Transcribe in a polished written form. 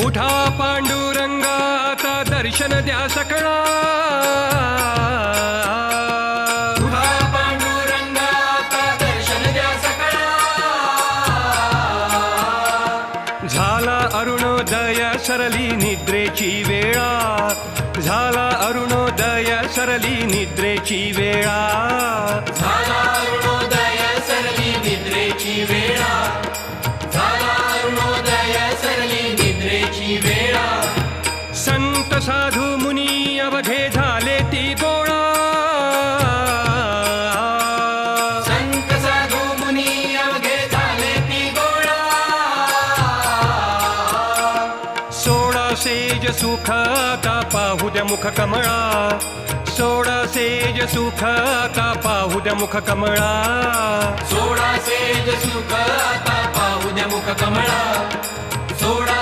उठा पांडुरंगाचा दर्शन द्या सकळा, उठा पांडुरंगाचा दर्शन द्या सकळा. झाला अरुणोदय सरली निद्रेची वेळा, झाला अरुणोदय सरली निद्रेची वेळा. झाला अरुणोदय सरली निद्रेची वेळा, झाला अरुणोदय सरली निद्रेची वेळा. संत साधू मुनी अवघे झाले ती गोळा, संत साधू मुनी अवघे झाले ती गोळा. सोळा सेज सुख आता पाहू द्या मुख कमळा, सोळा सेज सुख आता पाहू द्या मुख कमळा. सोळा सेज सुख आता पाहू द्या मुख कमळा. सोळा